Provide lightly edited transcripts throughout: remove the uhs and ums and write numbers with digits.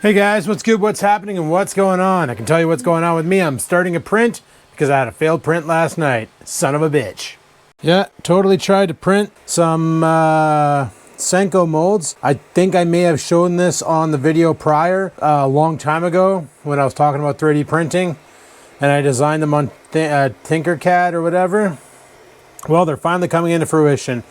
Hey guys, what's good, what's happening, and what's going on? I can tell you what's going on with me. I'm starting a print because I had a failed print last night. Son of a bitch. Yeah, totally tried to print some Senko molds. I think I may have shown this on the video prior, a long time ago when I was talking about 3D printing. And I designed them on Tinkercad or whatever. Well, they're finally coming into fruition.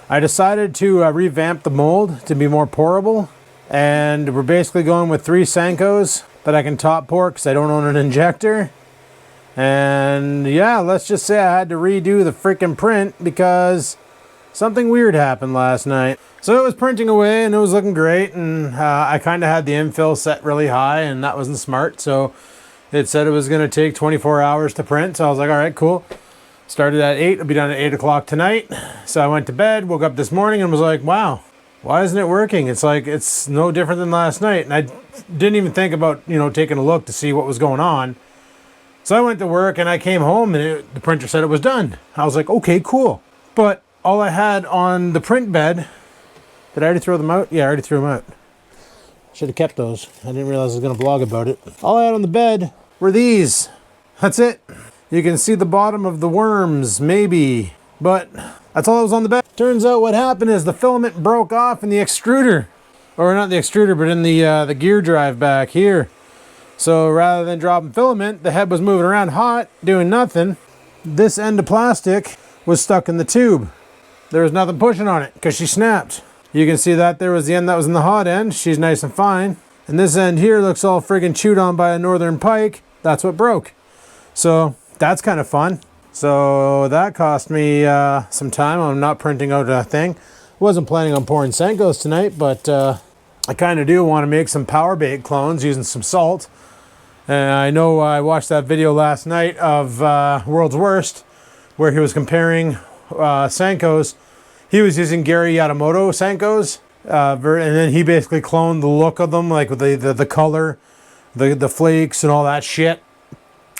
I decided to revamp the mold to be more pourable. And we're basically going with 3 Senkos that I can top pour because I don't own an injector. And yeah, let's just say I had to redo the freaking print because something weird happened last night. So it was printing away and it was looking great, and I kind of had the infill set really high and that wasn't smart. So it said it was going to take 24 hours to print. So I was like, all right, cool. Started at 8, it'll be done at 8 o'clock tonight. So I went to bed, woke up this morning and was like, wow. Why isn't it working? It's like, it's no different than last night. And I didn't even think about, taking a look to see what was going on. So I went to work and I came home and the printer said it was done. I was like, okay, cool. But all I had on the print bed, did I already throw them out? Yeah, I already threw them out. Should have kept those. I didn't realize I was going to vlog about it. All I had on the bed were these. That's it. You can see the bottom of the worms, maybe. But that's all that was on the bed. Turns out what happened is the filament broke off in the extruder. Or not the extruder, but in the gear drive back here. So rather than dropping filament, the head was moving around hot, doing nothing. This end of plastic was stuck in the tube. There was nothing pushing on it because she snapped. You can see that there was the end that was in the hot end. She's nice and fine. And this end here looks all friggin' chewed on by a northern pike. That's what broke. So that's kind of fun. So that cost me some time. I'm not printing out a thing. Wasn't planning on pouring Senkos tonight, but I kind of do want to make some power bait clones using some salt. And I know I watched that video last night of World's Worst, where he was comparing Senkos. He was using Gary Yamamoto Senkos, and then he basically cloned the look of them, like with the color, the flakes and all that shit,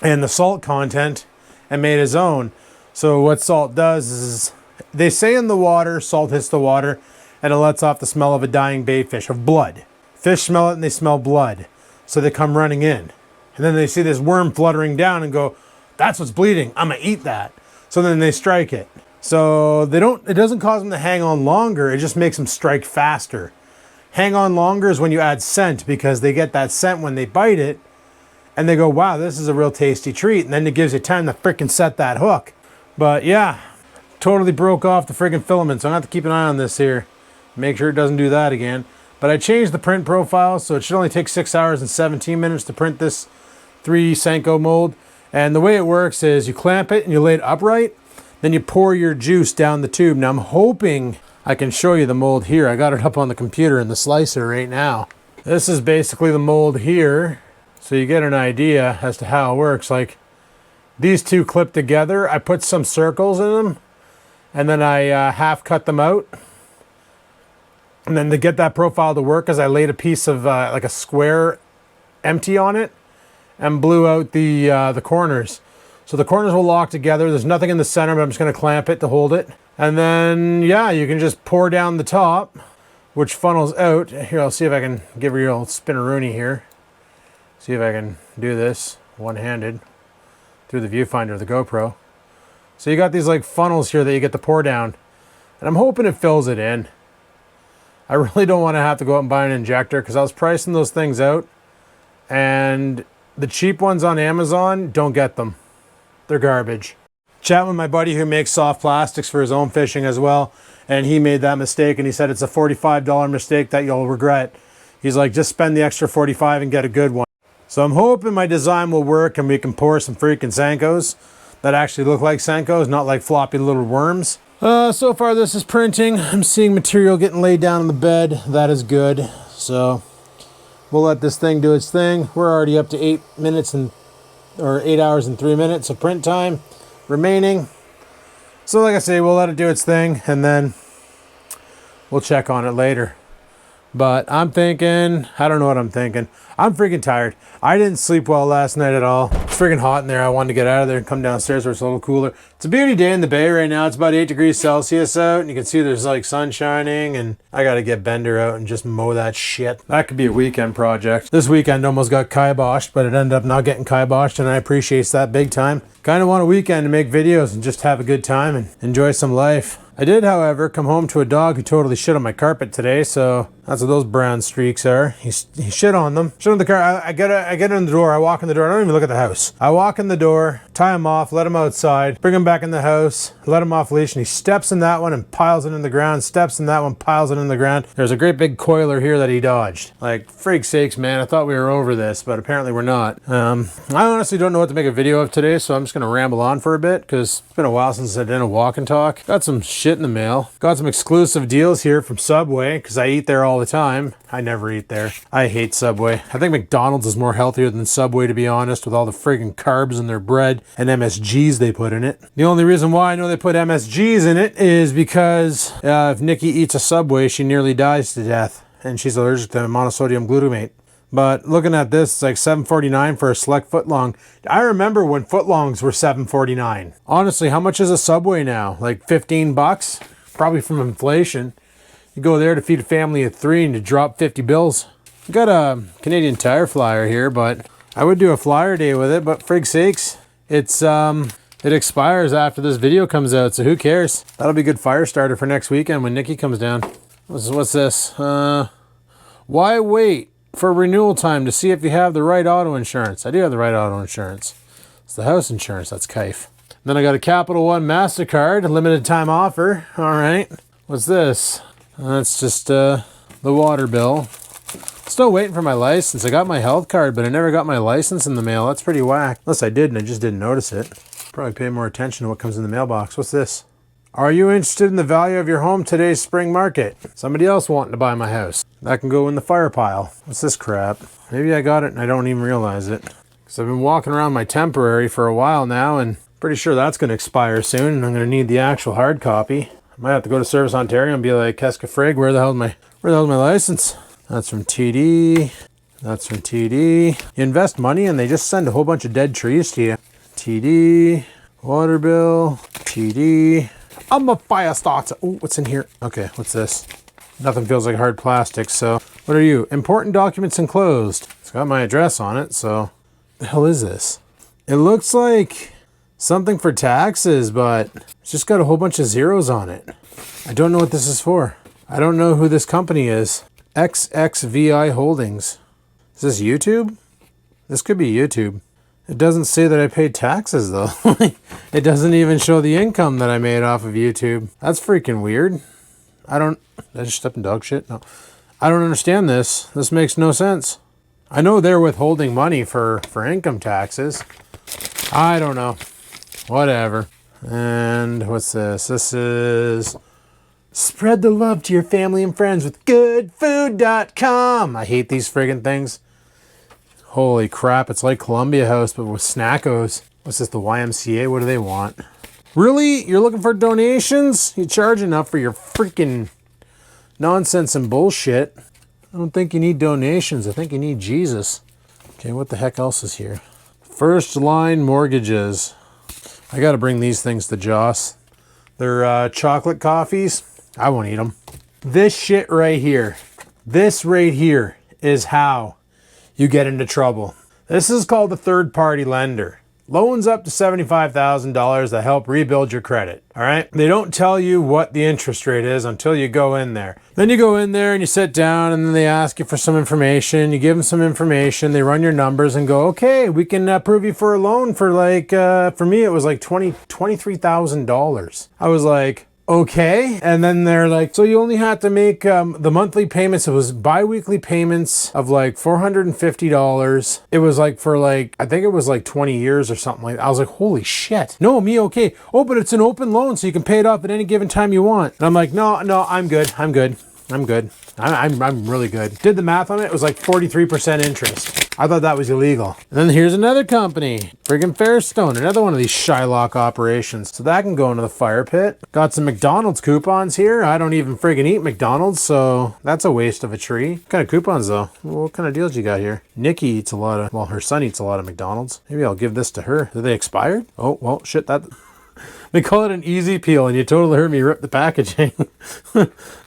and the salt content, and made his own. So what salt does is, they say in the water, salt hits the water and it lets off the smell of a dying bait fish, of blood. Fish smell it and they smell blood. So they come running in. And then they see this worm fluttering down and go, that's what's bleeding, I'm gonna eat that. So then they strike it. So it doesn't cause them to hang on longer, it just makes them strike faster. Hang on longer is when you add scent, because they get that scent when they bite it. And they go, wow, this is a real tasty treat. And then it gives you time to freaking set that hook. But yeah, totally broke off the freaking filament. So I'm going to have to keep an eye on this here. Make sure it doesn't do that again. But I changed the print profile, so it should only take 6 hours and 17 minutes to print this 3 Senko mold. And the way it works is you clamp it and you lay it upright. Then you pour your juice down the tube. Now I'm hoping I can show you the mold here. I got it up on the computer in the slicer right now. This is basically the mold here. So you get an idea as to how it works. Like, these two clip together, I put some circles in them, and then I half cut them out. And then to get that profile to work, is I laid a piece of like a square empty on it and blew out the corners. So the corners will lock together. There's nothing in the center, but I'm just going to clamp it to hold it. And then, yeah, you can just pour down the top, which funnels out. Here, I'll see if I can give you a little spinneroonie here. See if I can do this one-handed through the viewfinder of the GoPro. So you got these like funnels here that you get to pour down. And I'm hoping it fills it in. I really don't want to have to go out and buy an injector because I was pricing those things out. And the cheap ones on Amazon, don't get them. They're garbage. Chat with my buddy who makes soft plastics for his own fishing as well. And he made that mistake and he said it's a $45 mistake that you'll regret. He's like, just spend the extra $45 and get a good one. So I'm hoping my design will work and we can pour some freaking Senkos that actually look like Senkos, not like floppy little worms. So far this is printing. I'm seeing material getting laid down on the bed. That is good. So we'll let this thing do its thing. We're already up to 8 hours and 3 minutes of print time remaining. So like I say, we'll let it do its thing and then we'll check on it later. But I'm thinking, I don't know what I'm thinking. I'm freaking tired. I didn't sleep well last night at all. It's freaking hot in there. I wanted to get out of there and come downstairs where it's a little cooler. It's a beauty day in the Bay right now. It's about 8 degrees Celsius out, and you can see there's like sun shining, and I got to get Bender out and just mow that shit. That could be a weekend project. This weekend almost got kiboshed, but it ended up not getting kiboshed, and I appreciate that big time. Kind of want a weekend to make videos and just have a good time and enjoy some life. I did, however, come home to a dog who totally shit on my carpet today, so that's what those brown streaks are. He shit on them. Shit on the car. I get in the door. I walk in the door. I don't even look at the house. I walk in the door, tie him off, let him outside, bring him back in the house, let him off leash, and he steps in that one and piles it in the ground, steps in that one, piles it in the ground. There's a great big coiler here that he dodged. Like, freak sakes, man, I thought we were over this, but apparently we're not. I honestly don't know what to make a video of today, so I'm just going to ramble on for a bit, because it's been a while since I did a walk and talk. Got some shit in the mail. Got some exclusive deals here from Subway, because I eat there all the time. I never eat there. I hate Subway. I think McDonald's is more healthier than Subway, to be honest, with all the friggin' carbs in their bread and MSGs they put in it. The only reason why I know they put MSGs in it is because if Nikki eats a Subway, she nearly dies to death, and she's allergic to monosodium glutamate. But looking at this, it's like $7.49 for a select footlong. I remember when footlongs were $7.49. Honestly, how much is a Subway now? Like 15 bucks? Probably from inflation. You go there to feed a family of 3 and to drop 50 bills. Got a Canadian Tire flyer here, but I would do a flyer day with it, but frig sakes, it expires after this video comes out, so who cares? That'll be a good fire starter for next weekend when Nikki comes down. What's this? Why wait for renewal time to see if you have the right auto insurance? I do have the right auto insurance. It's the house insurance, that's kaif. Then I got a Capital One MasterCard, limited time offer. All right. What's this? That's just the water bill. Still waiting for my license. I got my health card, but I never got my license in the mail. That's pretty whack. Unless I did and I just didn't notice it. Probably pay more attention to what comes in the mailbox. What's this? Are you interested in the value of your home today's spring market? Somebody else wanting to buy my house. That can go in the fire pile. What's this crap? Maybe I got it and I don't even realize it. Because I've been walking around my temporary for a while now, and pretty sure that's going to expire soon, and I'm going to need the actual hard copy. I might have to go to Service Ontario and be like, Keska frig, where the hell's my license? That's from TD. That's from TD. You invest money and they just send a whole bunch of dead trees to you. TD, water bill, TD. I'm a fire starter. Oh, what's in here? Okay, what's this? Nothing feels like hard plastic, so what are you? Important documents enclosed. It's got my address on it, so the hell is this? It looks like something for taxes, but it's just got a whole bunch of zeros on it. I don't know what this is for. I don't know who this company is. XXVI Holdings. Is this YouTube? This could be YouTube. It doesn't say that I paid taxes though. It doesn't even show the income that I made off of YouTube. That's freaking weird. Did I just step in dog shit? No. I don't understand this. This makes no sense. I know they're withholding money for income taxes. I don't know. Whatever. And what's this? This is spread the love to your family and friends with goodfood.com. I hate these friggin' things. Holy crap, it's like Columbia House, but with snackos. What's this, the YMCA? What do they want? Really? You're looking for donations? You charge enough for your freaking nonsense and bullshit. I don't think you need donations. I think you need Jesus. Okay, what the heck else is here? First Line Mortgages. I gotta bring these things to Joss. They're chocolate coffees. I won't eat them. This shit right here. This right here is how you get into trouble. This is called a third-party lender. Loans up to $75,000 that help rebuild your credit, all right? They don't tell you what the interest rate is until you go in there. Then you go in there and you sit down and then they ask you for some information. You give them some information, they run your numbers and go, okay, we can approve you for a loan for like, for me it was like $23,000. I was like, okay. And then they're like, so you only had to make the monthly payments. It was bi-weekly payments of like $450. It was like for like, I think it was like 20 years or something like that. I was like, holy shit. No, me okay. Oh, but it's an open loan so you can pay it off at any given time you want. And I'm like, no, I'm good. I'm good. I'm really good. Did the math on it. It was like 43% interest. I thought that was illegal. And then here's another company, friggin' Fairstone, another one of these Shylock operations. So that can go into the fire pit. Got some McDonald's coupons here. I don't even friggin' eat McDonald's, so that's a waste of a tree. What kind of coupons though? What kind of deals you got here? Nikki eats a lot of, well, her son eats a lot of McDonald's. Maybe I'll give this to her. Are they expired? Oh, well, shit, that... They call it an easy peel, and you totally heard me rip the packaging.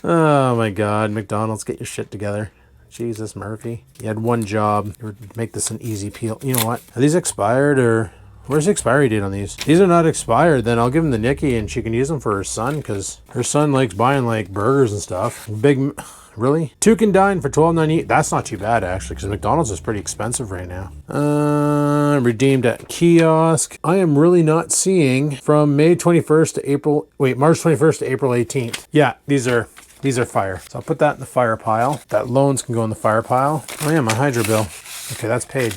Oh my God, McDonald's, get your shit together. Jesus, Murphy. You had one job. You would make this an easy peel. You know what? Are these expired or... Where's the expiry date on these? These are not expired. Then I'll give them to Nikki and she can use them for her son because her son likes buying like burgers and stuff. Big... Really? 2 can dine for $12.98. That's not too bad actually because McDonald's is pretty expensive right now. Redeemed at kiosk. I am really not seeing from May 21st to April... Wait, March 21st to April 18th. Yeah, these are fire. So I'll put that in the fire pile. That loans can go in the fire pile. Oh yeah, my hydro bill. Okay, that's paid.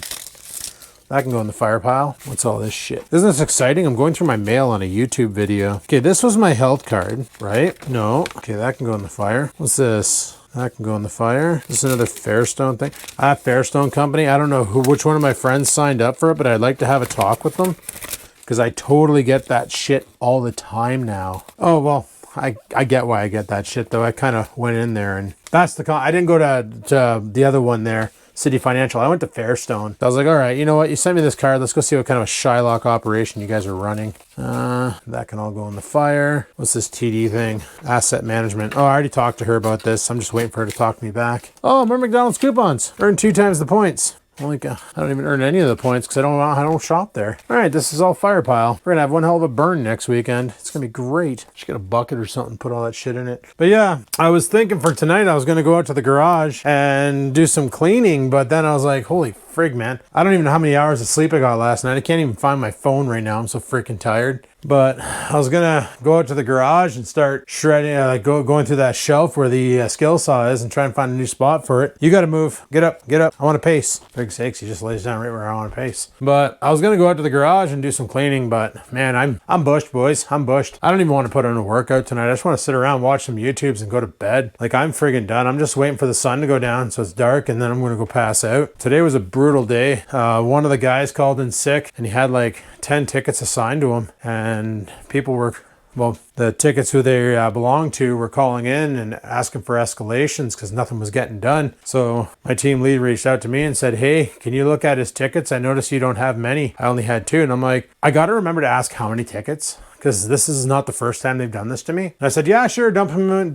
That can go in the fire pile. What's all this shit? Isn't this exciting? I'm going through my mail on a YouTube video. Okay, this was my health card, right? No. Okay, that can go in the fire. What's this? That can go in the fire. This is another Fairstone thing. Fairstone company. I don't know which one of my friends signed up for it, but I'd like to have a talk with them because I totally get that shit all the time now. Oh, well, I get why I get that shit though. I kind of went in there and that's I didn't go to the other one there, City Financial. I went to Fairstone. I was like, all right, you know what? You sent me this card. Let's go see what kind of a Shylock operation you guys are running. That can all go in the fire. What's this TD thing? Asset management. Oh, I already talked to her about this. I'm just waiting for her to talk to me back. Oh, more McDonald's coupons. Earn 2 times the points. I don't even earn any of the points because I don't shop there. All right, this is all fire pile. We're gonna have one hell of a burn next weekend. It's gonna be great. Just get a bucket or something, put all that shit in it. But yeah, I was thinking for tonight I was gonna go out to the garage and do some cleaning, but then I was like, holy frig, man. I don't even know how many hours of sleep I got last night. I can't even find my phone right now. I'm so freaking tired. But I was gonna go out to the garage and start shredding, going through that shelf where the skill saw is and try and find a new spot for it. You gotta move. Get up. I want to pace. Big sakes, he just lays down right where I want to pace. But I was gonna go out to the garage and do some cleaning, but man, I'm bushed, boys. I'm bushed. I don't even want to put on a workout tonight. I just want to sit around, watch some YouTubes and go to bed. Like, I'm friggin' done. I'm just waiting for the sun to go down so it's dark and then I'm gonna go pass out. Today was a brutal day. One of the guys called in sick and he had like 10 tickets assigned to him, and people were, well, the tickets who they belonged to were calling in and asking for escalations because nothing was getting done. So my team lead reached out to me and said, hey, can you look at his tickets? I noticed you don't have many. I only had 2. And I'm like, I got to remember to ask how many tickets, because this is not the first time they've done this to me. And I said, yeah, sure, dump him in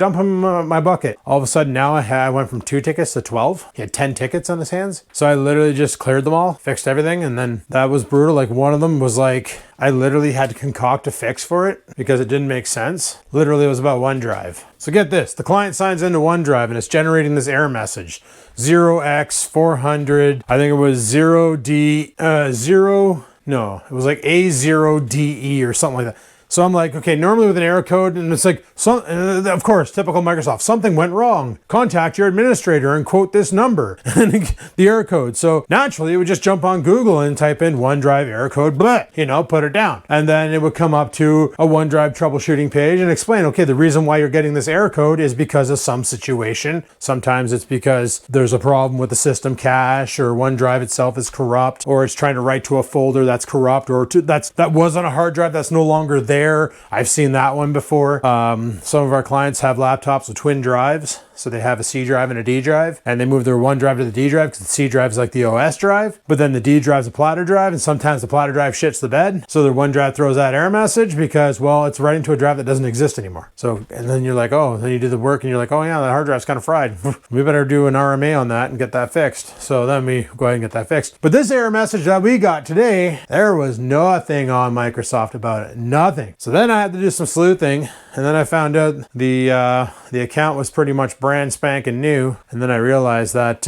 my bucket. All of a sudden now I went from 2 tickets to 12. He had 10 tickets on his hands. So I literally just cleared them all, fixed everything. And then that was brutal. Like, one of them was like, I literally had to concoct a fix for it because it didn't make sense. Literally, it was about OneDrive. So get this, the client signs into OneDrive and it's generating this error message. 0x400, I think it was 0D, it was like A0DE or something like that. So I'm like, okay, normally with an error code, and it's like, of course, typical Microsoft, something went wrong. Contact your administrator and quote this number, and the error code. So naturally, it would just jump on Google and type in OneDrive error code, blah, put it down. And then it would come up to a OneDrive troubleshooting page and explain, okay, the reason why you're getting this error code is because of some situation. Sometimes it's because there's a problem with the system cache, or OneDrive itself is corrupt, or it's trying to write to a folder that's corrupt, or that was on a hard drive that's no longer there. I've seen that one before. Some of our clients have laptops with twin drives. So they have a C drive and a D drive, and they move their OneDrive to the D drive because the C drive is like the OS drive, but then the D drive is a platter drive, and sometimes the platter drive shits the bed. So their OneDrive throws that error message because, well, it's writing to a drive that doesn't exist anymore. So, and then you're like, oh, then you do the work and you're like, oh yeah, that hard drive's kind of fried. We better do an RMA on that and get that fixed. So then we go ahead and get that fixed. But this error message that we got today, there was nothing on Microsoft about it. Nothing. So then I had to do some sleuthing, and then I found out the account was pretty much brand spanking new. And then I realized that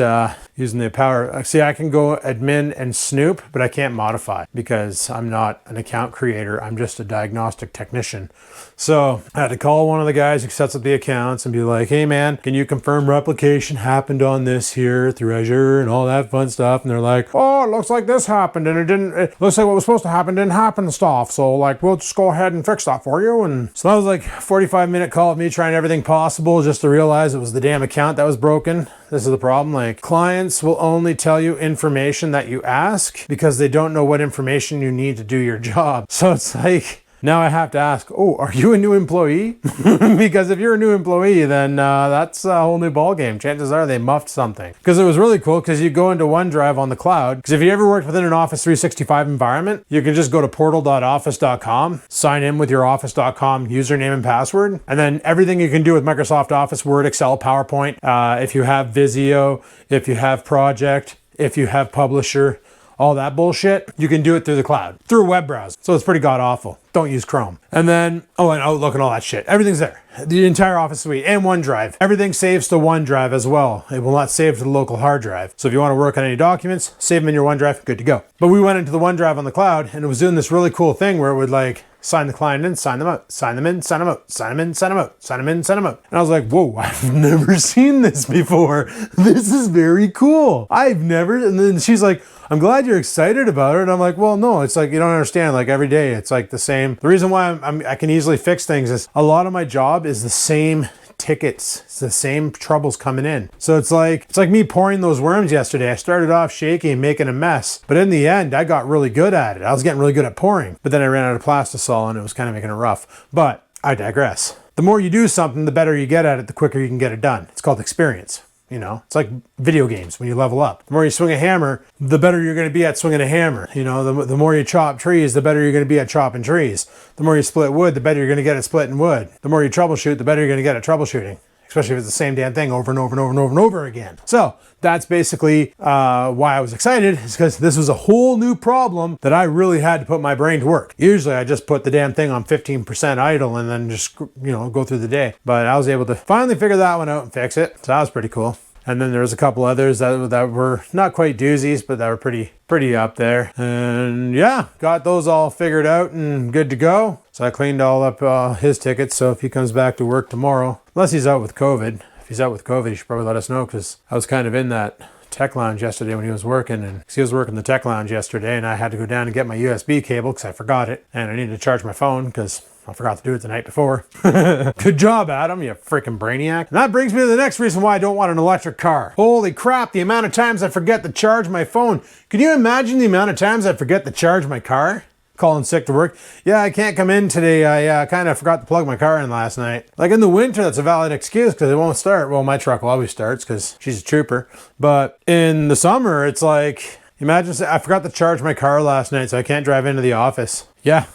using the power. See, I can go admin and snoop, but I can't modify because I'm not an account creator. I'm just a diagnostic technician. So I had to call one of the guys who sets up the accounts and be like, hey man, can you confirm replication happened on this here through Azure and all that fun stuff? And they're like, oh, it looks like this happened and it looks like what was supposed to happen didn't happen and stuff. So like, we'll just go ahead and fix that for you. And so that was like a 45-minute call of me trying everything possible just to realize it was the damn account that was broken. This is the problem. Like, clients will only tell you information that you ask because they don't know what information you need to do your job. So it's like, now I have to ask, oh, are you a new employee? Because if you're a new employee, then that's a whole new ballgame. Chances are they muffed something. Because it was really cool because you go into OneDrive on the cloud. Because if you ever worked within an Office 365 environment, you can just go to portal.office.com, sign in with your office.com username and password, and then everything you can do with Microsoft Office, Word, Excel, PowerPoint, if you have Visio, if you have Project, if you have Publisher, all that bullshit, you can do it through the cloud, through a web browser. So it's pretty god awful. Don't use Chrome. And then, oh, and Outlook and all that shit. Everything's there. The entire Office suite and OneDrive. Everything saves to OneDrive as well. It will not save to the local hard drive. So if you want to work on any documents, save them in your OneDrive, good to go. But we went into the OneDrive on the cloud and it was doing this really cool thing where it would like sign the client in, sign them out, sign them in, sign them out, sign them in, sign them out, sign them in, sign them out. And I was like, whoa, I've never seen this before. This is very cool. I've never, and then she's like, I'm glad you're excited about it. And I'm like, well, no, it's like, you don't understand. Like every day, it's like the same. The reason why I can easily fix things is a lot of my job is the same tickets. It's the same troubles coming in. So it's like me pouring those worms yesterday. I started off shaky and making a mess, but in the end, I got really good at it. I was getting really good at pouring, but then I ran out of plastisol and it was kind of making it rough. But I digress. The more you do something, the better you get at it, the quicker you can get it done. It's called experience. You know, it's like video games when you level up. The more you swing a hammer, the better you're going to be at swinging a hammer. You know, the more you chop trees, the better you're going to be at chopping trees. The more you split wood, the better you're going to get at splitting wood. The more you troubleshoot, the better you're going to get at troubleshooting. Especially if it's the same damn thing over and over and over and over and over again. So that's basically why I was excited, is because this was a whole new problem that I really had to put my brain to work. Usually I just put the damn thing on 15% idle and then just, you know, go through the day. But I was able to finally figure that one out and fix it. So that was pretty cool. And then there was a couple others that were not quite doozies, but that were pretty up there. And yeah, got those all figured out and good to go. So I cleaned all up his tickets. So if he comes back to work tomorrow, unless he's out with COVID, if he's out with COVID, he should probably let us know, because I was kind of in that tech lounge yesterday when he was working, and he was working the tech lounge yesterday, and I had to go down and get my USB cable because I forgot it, and I needed to charge my phone because I forgot to do it the night before. Good job, Adam, you freaking brainiac. And that brings me to the next reason why I don't want an electric car. Holy crap, the amount of times I forget to charge my phone. Can you imagine the amount of times I forget to charge my car? Calling sick to work. Yeah, I can't come in today. I kind of forgot to plug my car in last night. Like in the winter, that's a valid excuse because it won't start. Well, my truck always starts because she's a trooper. But in the summer, it's like, imagine I forgot to charge my car last night, so I can't drive into the office. Yeah.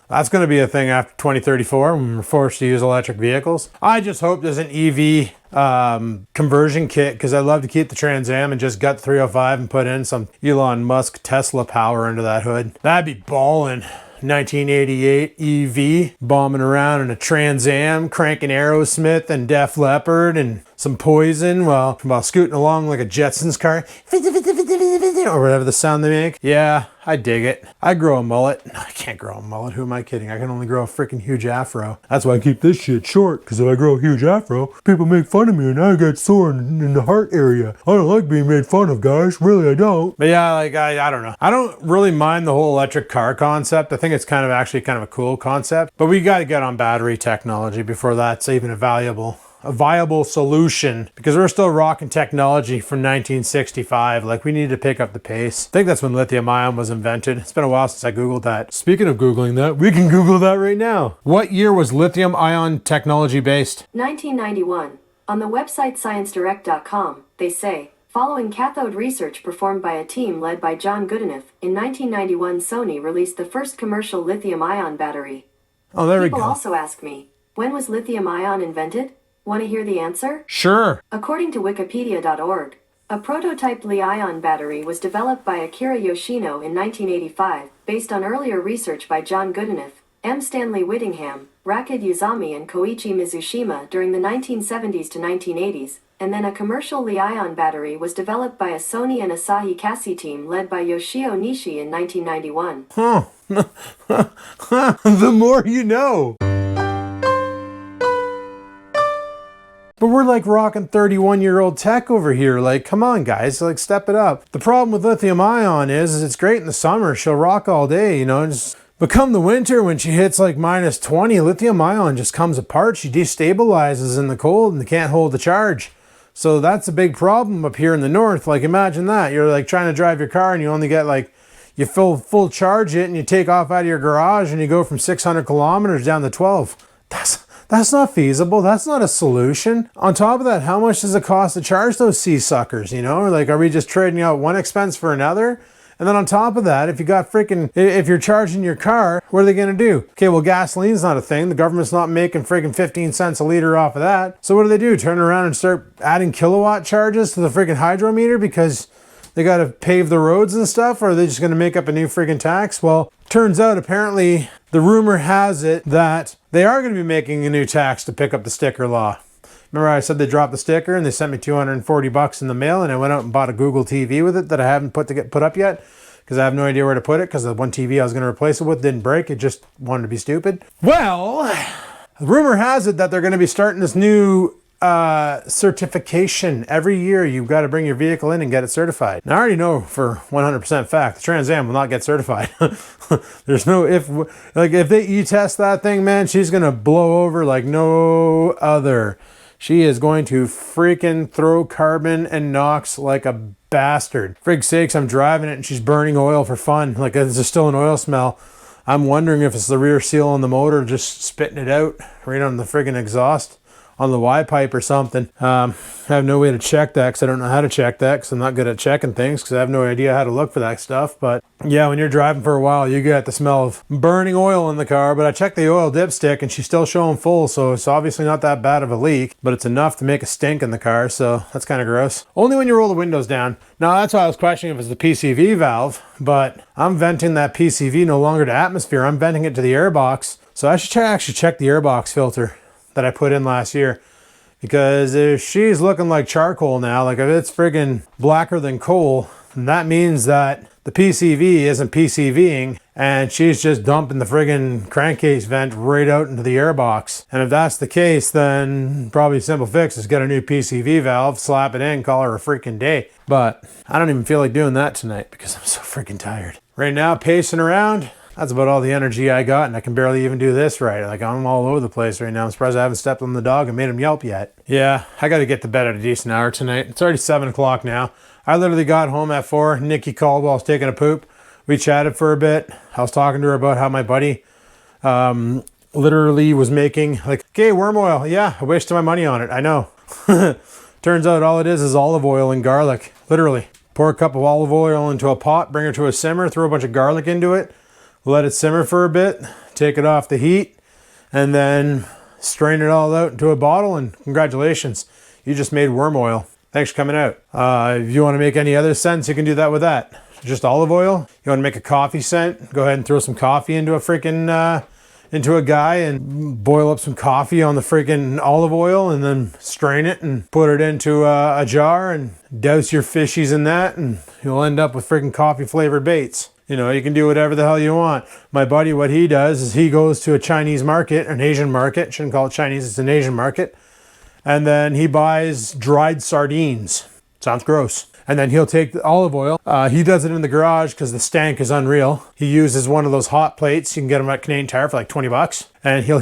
That's going to be a thing after 2034 when we're forced to use electric vehicles. I just hope there's an EV conversion kit, because I'd love to keep the Trans Am and just gut 305 and put in some Elon Musk Tesla power into that hood. That'd be ballin'. 1988 EV bombing around in a Trans Am, cranking Aerosmith and Def Leppard and some Poison while scooting along like a Jetsons car, or whatever the sound they make. Yeah, I dig it. I grow a mullet. No, I can't grow a mullet. Who am I kidding? I can only grow a freaking huge afro. That's why I keep this shit short, because if I grow a huge afro, people make fun of me and I get sore in the heart area. I don't like being made fun of, guys. Really, I don't. But yeah, like, I don't know. I don't really mind the whole electric car concept. I think it's actually kind of a cool concept, but we got to get on battery technology before that's even a viable solution, because we're still rocking technology from 1965. Like, we need to pick up the pace. I think that's when lithium ion was invented. It's been a while since I Googled that. Speaking of Googling that, we can Google that right now. What year was lithium ion technology based? 1991. On the website ScienceDirect.com, they say, following cathode research performed by a team led by John Goodenough, in 1991 Sony released the first commercial lithium-ion battery. Oh, there we go. People also ask me, when was lithium-ion invented? Want to hear the answer? Sure. According to Wikipedia.org, a prototype Li-ion battery was developed by Akira Yoshino in 1985, based on earlier research by John Goodenough, M. Stanley Whittingham, Rakid Uzami and Koichi Mizushima during the 1970s to 1980s. and then a commercial Li-ion battery was developed by a Sony and Asahi Kasei team led by Yoshio Nishi in 1991. Huh. The more you know. But we're like rocking 31-year-old tech over here. Like, come on, guys, like step it up. The problem with lithium ion is it's great in the summer. She'll rock all day, you know. But come the winter, when she hits like minus 20, lithium ion just comes apart. She destabilizes in the cold and can't hold the charge. So that's a big problem up here in the north. Like, imagine that. You're like trying to drive your car and you only get like, you full charge it and you take off out of your garage and you go from 600 kilometers down to 12. That's not feasible. That's not a solution. On top of that, how much does it cost to charge those sea suckers? You know, like, are we just trading out one expense for another? And then on top of that, if you're charging your car, what are they going to do? Okay, well, gasoline's not a thing. The government's not making freaking 15 cents a liter off of that. So what do? Turn around and start adding kilowatt charges to the freaking hydrometer because they got to pave the roads and stuff? Or are they just going to make up a new freaking tax? Well, turns out apparently the rumor has it that they are going to be making a new tax to pick up the sticker law. Remember I said they dropped the sticker and they sent me $240 in the mail, and I went out and bought a Google TV with it that I haven't put up yet because I have no idea where to put it because the one TV I was going to replace it with didn't break. It just wanted to be stupid. Well, the rumor has it that they're going to be starting this new certification. Every year you've got to bring your vehicle in and get it certified. Now I already know for 100% fact the Trans Am will not get certified. There's no if they e-test that thing, man, she's gonna blow over like no other. She is going to freaking throw carbon and NOx like a bastard. Frig's sakes, I'm driving it and she's burning oil for fun. Like, there's still an oil smell. I'm wondering if it's the rear seal on the motor just spitting it out right on the friggin' exhaust on the Y pipe or something. I have no way to check that because I don't know how to check that because I'm not good at checking things because I have no idea how to look for that stuff. But yeah, when you're driving for a while, you get the smell of burning oil in the car. But I checked the oil dipstick and she's still showing full, so it's obviously not that bad of a leak, but it's enough to make a stink in the car, so that's kind of gross. Only when you roll the windows down. Now that's why I was questioning if it's the PCV valve, but I'm venting that PCV no longer to atmosphere. I'm venting it to the airbox. So I should actually check the airbox filter that I put in last year, because if she's looking like charcoal now, like if it's friggin' blacker than coal, then that means that the PCV isn't PCVing and she's just dumping the friggin' crankcase vent right out into the airbox. And if that's the case, then probably a simple fix is get a new PCV valve, slap it in, call her a freaking day. But I don't even feel like doing that tonight because I'm so freaking tired. Right now, pacing around, that's about all the energy I got, and I can barely even do this right. Like, I'm all over the place right now. I'm surprised I haven't stepped on the dog and made him yelp yet. Yeah, I got to get to bed at a decent hour tonight. It's already 7 o'clock now. I literally got home at 4. Nikki called while I was taking a poop. We chatted for a bit. I was talking to her about how my buddy literally was making, like, okay, worm oil. Yeah, I wasted my money on it. I know. Turns out all it is olive oil and garlic. Literally. Pour a cup of olive oil into a pot, bring it to a simmer, throw a bunch of garlic into it, let it simmer for a bit, take it off the heat, and then strain it all out into a bottle, and congratulations, you just made worm oil. Thanks for coming out. If you want to make any other scents, you can do that with that. Just olive oil. You want to make a coffee scent? Go ahead and throw some coffee into a freaking into a guy and boil up some coffee on the freaking olive oil and then strain it and put it into a jar and douse your fishies in that, and you'll end up with freaking coffee flavored baits. You know, you can do whatever the hell you want. My buddy, what he does is he goes to a Chinese market, an Asian market. Shouldn't call it Chinese, it's an Asian market. And then he buys dried sardines. Sounds gross. And then he'll take the olive oil. He does it in the garage because the stank is unreal. He uses one of those hot plates. You can get them at Canadian Tire for like 20 bucks. And he'll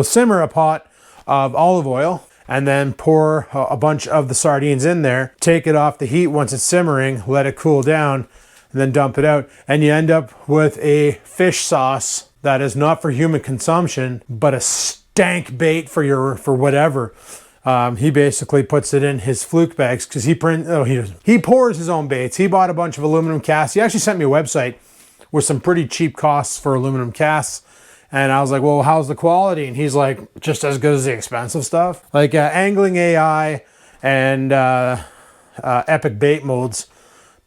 simmer a pot of olive oil and then pour a bunch of the sardines in there. Take it off the heat once it's simmering, let it cool down, and then dump it out, and you end up with a fish sauce that is not for human consumption, but a stank bait for whatever. He basically puts it in his fluke bags because he pours his own baits. He bought a bunch of aluminum casts. He actually sent me a website with some pretty cheap costs for aluminum casts, and I was like, well, how's the quality? And he's like, just as good as the expensive stuff. Like Angling AI and Epic Bait Molds.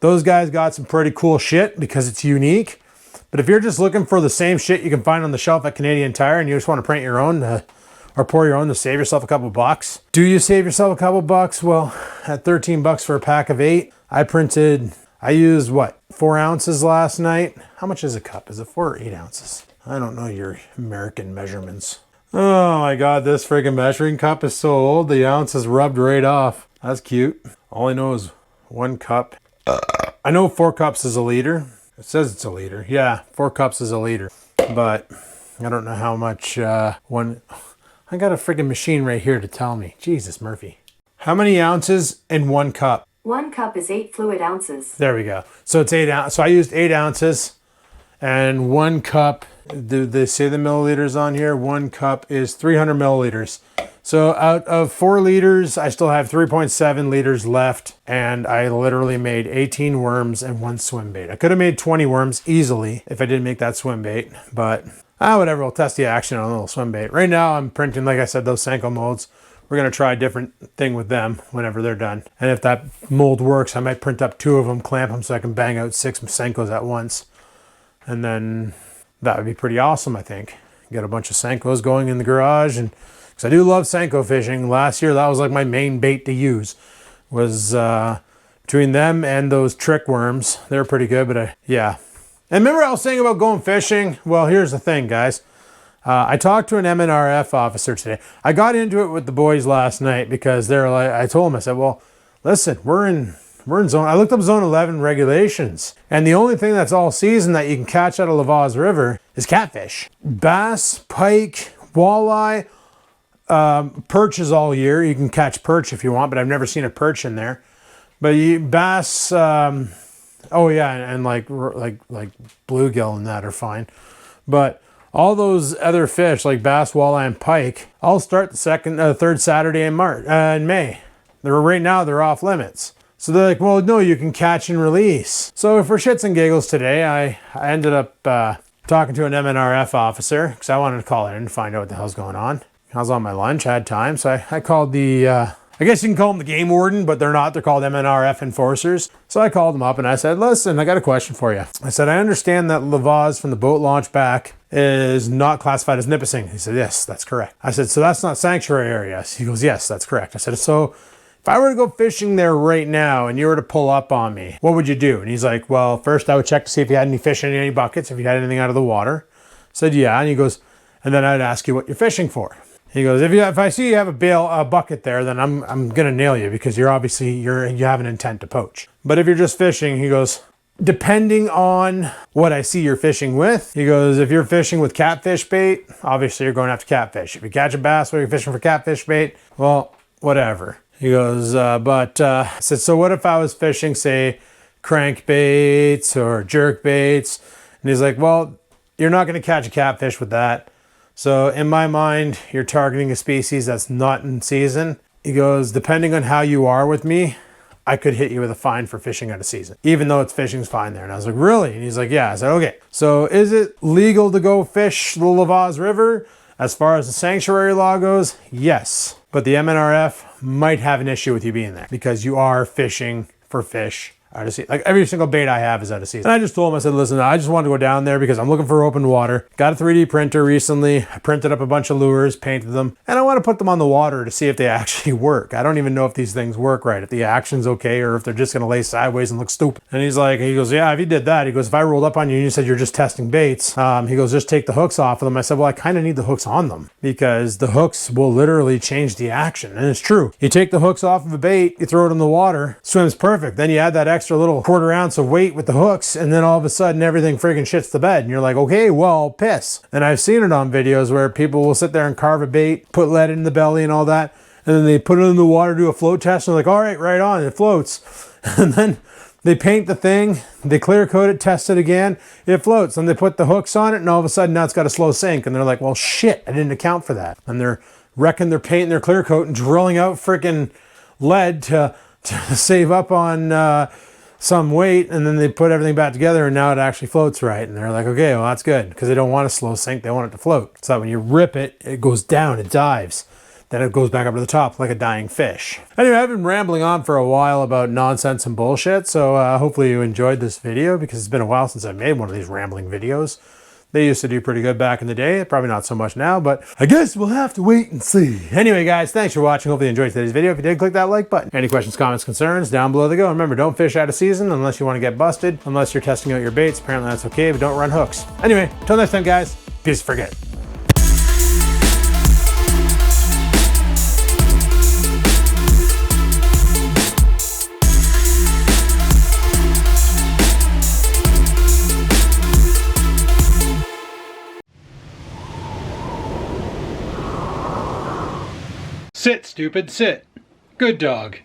Those guys got some pretty cool shit because it's unique. But if you're just looking for the same shit you can find on the shelf at Canadian Tire and you just want to print your own or or pour your own to save yourself a couple bucks. Do you save yourself a couple bucks? Well, at 13 bucks for a pack of 8, I used what, 4 ounces last night? How much is a cup? Is it 4 or 8 ounces? I don't know your American measurements. Oh my God, this friggin' measuring cup is so old, the ounce is rubbed right off. That's cute. All I know is 1 cup. I know 4 cups is a liter. It says it's a liter. Yeah, 4 cups is a liter. But I don't know how much one... I got a friggin' machine right here to tell me. Jesus, Murphy. How many ounces in 1 cup? 1 cup is 8 fluid ounces. There we go. So it's 8 ounces. So I used 8 ounces and 1 cup. Do they say the milliliters on here? 1 cup is 300 milliliters. So out of 4 liters, I still have 3.7 liters left. And I literally made 18 worms and 1 swim bait. I could have made 20 worms easily if I didn't make that swim bait. But whatever, we'll test the action on a little swim bait. Right now I'm printing, like I said, those Senko molds. We're going to try a different thing with them whenever they're done. And if that mold works, I might print up 2 of them, clamp them so I can bang out 6 Senkos at once. And then that would be pretty awesome, I think. Get a bunch of Senkos going in the garage. And because I do love Senko fishing. Last year, that was like my main bait to use. Was between them and those trick worms. They're pretty good, but yeah. And remember I was saying about going fishing? Well, here's the thing, guys. I talked to an MNRF officer today. I got into it with the boys last night because they're like, I told them, I said, well, listen, we're in zone. I looked up zone 11 regulations. And the only thing that's all season that you can catch out of Lavaz River is catfish. Bass, pike, walleye, perch is all year. You can catch perch if you want, but I've never seen a perch in there. But bass, oh yeah, and like bluegill and that are fine. But all those other fish like bass, walleye, and pike all start the third Saturday in May. Right now they're off limits. So they're like, well, no, you can catch and release. So for shits and giggles today, I ended up talking to an MNRF officer because I wanted to call in and find out what the hell's going on. I was on my lunch, I had time, so I called the, I guess you can call them the game warden, but they're not. They're called MNRF enforcers. So I called them up and I said, listen, I got a question for you. I said, I understand that Lavaz from the boat launch back is not classified as Nipissing. He said, yes, that's correct. I said, so that's not sanctuary area. He goes, yes, that's correct. I said, so if I were to go fishing there right now and you were to pull up on me, what would you do? And he's like, well, first I would check to see if you had any fish in any buckets, if you had anything out of the water. I said, yeah. And he goes, and then I'd ask you what you're fishing for. He goes, if I see you have a bucket there, then I'm gonna nail you because you have an intent to poach. But if you're just fishing, he goes, depending on what I see you're fishing with, he goes, if you're fishing with catfish bait, obviously you're going after catfish. If you catch a bass while you're fishing for catfish bait, well, whatever. He goes, I said, so what if I was fishing, say, crankbaits or jerk baits? And he's like, well, you're not gonna catch a catfish with that. So in my mind, you're targeting a species that's not in season. He goes, depending on how you are with me, I could hit you with a fine for fishing out of season, even though fishing's fine there. And I was like, really? And he's like, yeah. I said, okay. So is it legal to go fish the Lavaz River? As far as the sanctuary law goes, yes. But the MNRF might have an issue with you being there because you are fishing for fish out of season. Like every single bait I have is out of season. And I just told him, I said, listen, I just wanted to go down there because I'm looking for open water. Got a 3D printer recently. I printed up a bunch of lures, painted them, and I want to put them on the water to see if they actually work. I don't even know if these things work right, if the action's okay, or if they're just going to lay sideways and look stupid. And he goes, yeah, if you did that, he goes, if I rolled up on you and you said you're just testing baits, he goes, just take the hooks off of them. I said, well, I kind of need the hooks on them because the hooks will literally change the action. And it's true. You take the hooks off of a bait, you throw it in the water, swims perfect. Then you add that extra little 1/4 ounce of weight with the hooks, and then all of a sudden everything friggin' shits the bed. And you're like, okay, well, piss. And I've seen it on videos where people will sit there and carve a bait, put lead in the belly and all that, and then they put it in the water, do a float test, and they're like, all right on, it floats. And then they paint the thing, they clear coat it, test it again, it floats. And they put the hooks on it, and all of a sudden now it's got a slow sink. And they're like, well, shit, I didn't account for that. And they're wrecking their paint and their clear coat and drilling out freaking lead to save up on some weight, and then they put everything back together and now it actually floats right. And they're like, okay, well, that's good, because they don't want a slow sink, they want it to float. So that when you rip it, it goes down, it dives. Then it goes back up to the top like a dying fish. Anyway, I've been rambling on for a while about nonsense and bullshit, so hopefully you enjoyed this video because it's been a while since I made one of these rambling videos. They used to do pretty good back in the day. Probably not so much now, but I guess we'll have to wait and see. Anyway, guys, thanks for watching. Hopefully you enjoyed today's video. If you did, click that like button. Any questions, comments, concerns, down below they go. Remember, don't fish out of season unless you want to get busted, unless you're testing out your baits. Apparently that's okay, but don't run hooks. Anyway, till next time, guys, peace, forget. Sit, stupid, sit. Good dog.